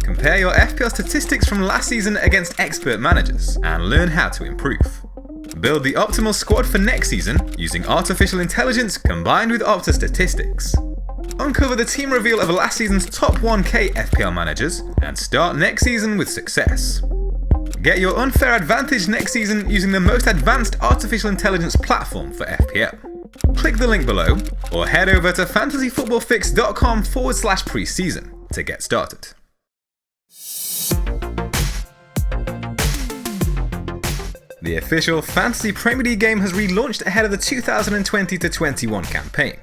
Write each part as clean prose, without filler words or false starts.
Compare your FPL statistics from last season against expert managers and learn how to improve. Build the optimal squad for next season using artificial intelligence combined with Opta statistics. Uncover the team reveal of last season's top 1k FPL managers and start next season with success. Get your unfair advantage next season using the most advanced artificial intelligence platform for FPL. Click the link below or head over to fantasyfootballfix.com/preseason to get started. The official Fantasy Premier League game has relaunched ahead of the 2020-21 campaign,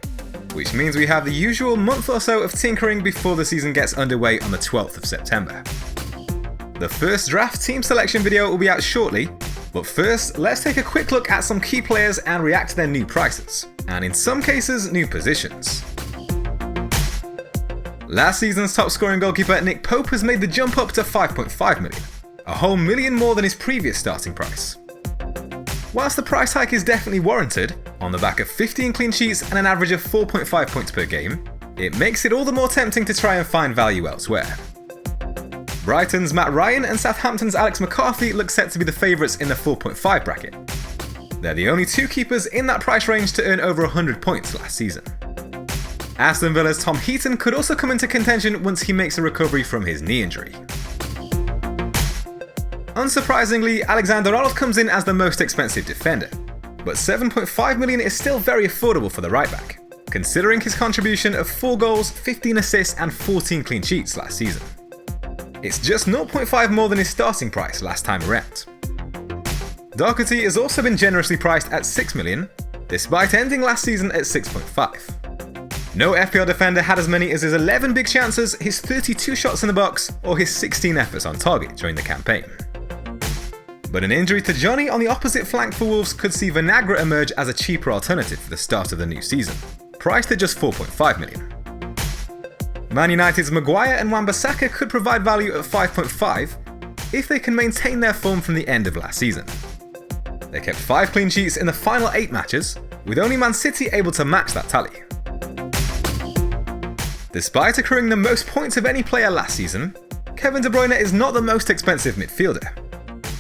which means we have the usual month or so of tinkering before the season gets underway on the 12th of September. The first draft team selection video will be out shortly, but first let's take a quick look at some key players and react to their new prices, and in some cases new positions. Last season's top scoring goalkeeper Nick Pope has made the jump up to 5.5 million, a whole million more than his previous starting price. Whilst the price hike is definitely warranted, on the back of 15 clean sheets and an average of 4.5 points per game, it makes it all the more tempting to try and find value elsewhere. Brighton's Matt Ryan and Southampton's Alex McCarthy look set to be the favourites in the 4.5 bracket. They're the only two keepers in that price range to earn over 100 points last season. Aston Villa's Tom Heaton could also come into contention once he makes a recovery from his knee injury. Unsurprisingly, Alexander-Arnold comes in as the most expensive defender, but 7.5 million is still very affordable for the right back, considering his contribution of 4 goals, 15 assists and 14 clean sheets last season. It's just 0.5 more than his starting price last time around. Doherty has also been generously priced at 6 million, despite ending last season at 6.5. No FPL defender had as many as his 11 big chances, his 32 shots in the box, or his 16 efforts on target during the campaign. But an injury to Johnny on the opposite flank for Wolves could see Vinagre emerge as a cheaper alternative for the start of the new season, priced at just 4.5 million. Man United's Maguire and Wan-Bissaka could provide value at 5.5 if they can maintain their form from the end of last season. They kept 5 clean sheets in the final 8 matches, with only Man City able to match that tally. Despite accruing the most points of any player last season, Kevin De Bruyne is not the most expensive midfielder.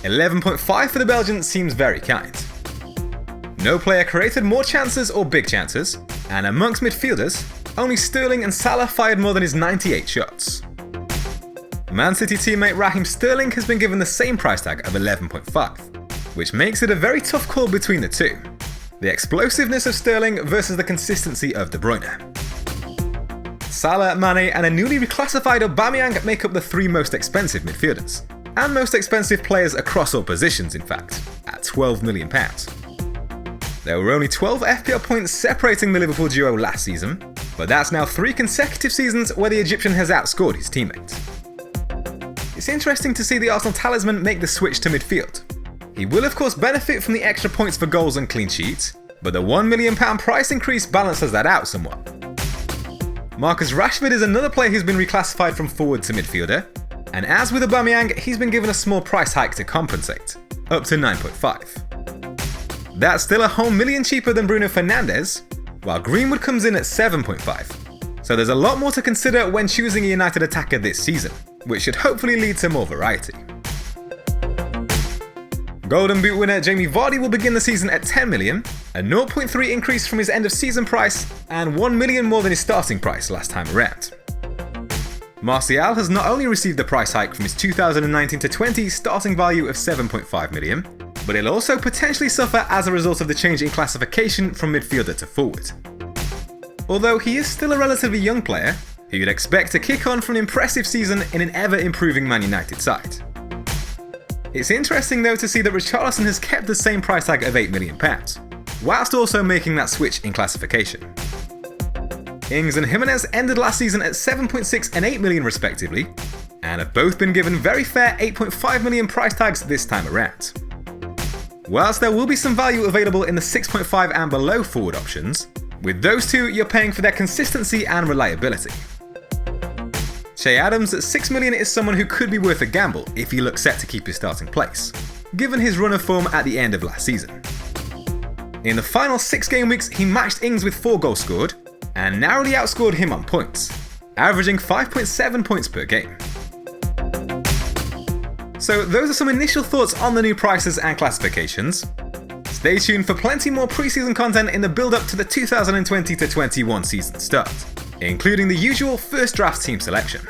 11.5 for the Belgian seems very kind. No player created more chances or big chances, and amongst midfielders, only Sterling and Salah fired more than his 98 shots. Man City teammate Raheem Sterling has been given the same price tag of 11.5, which makes it a very tough call between the two. The explosiveness of Sterling versus the consistency of De Bruyne. Salah, Mane and a newly reclassified Aubameyang make up the 3 most expensive midfielders, and most expensive players across all positions in fact, at £12 million. There were only 12 FPL points separating the Liverpool duo last season, but that's now 3 consecutive seasons where the Egyptian has outscored his teammate. It's interesting to see the Arsenal talisman make the switch to midfield. He will of course benefit from the extra points for goals and clean sheets, but the £1 million price increase balances that out somewhat. Marcus Rashford is another player who's been reclassified from forward to midfielder, and as with Aubameyang, he's been given a small price hike to compensate, up to 9.5. That's still a whole million cheaper than Bruno Fernandes, while Greenwood comes in at 7.5. So there's a lot more to consider when choosing a United attacker this season, which should hopefully lead to more variety. Golden Boot winner Jamie Vardy will begin the season at 10 million, a 0.3 increase from his end of season price, and 1 million more than his starting price last time around. Martial has not only received a price hike from his 2019-20 starting value of 7.5 million, but he'll also potentially suffer as a result of the change in classification from midfielder to forward. Although he is still a relatively young player, who you'd expect to kick on from an impressive season in an ever-improving Man United side. It's interesting though to see that Richarlison has kept the same price tag of £8 million, whilst also making that switch in classification. Ings and Jimenez ended last season at 7.6 and 8 million respectively, and have both been given very fair 8.5 million price tags this time around. Whilst there will be some value available in the 6.5 and below forward options, with those two you're paying for their consistency and reliability. Che Adams at 6 million is someone who could be worth a gamble if he looks set to keep his starting place, given his run of form at the end of last season. In the final 6 game weeks he matched Ings with 4 goals scored, and narrowly outscored him on points, averaging 5.7 points per game. So those are some initial thoughts on the new prices and classifications. Stay tuned for plenty more preseason content in the build-up to the 2020-21 season start, including the usual first draft team selection.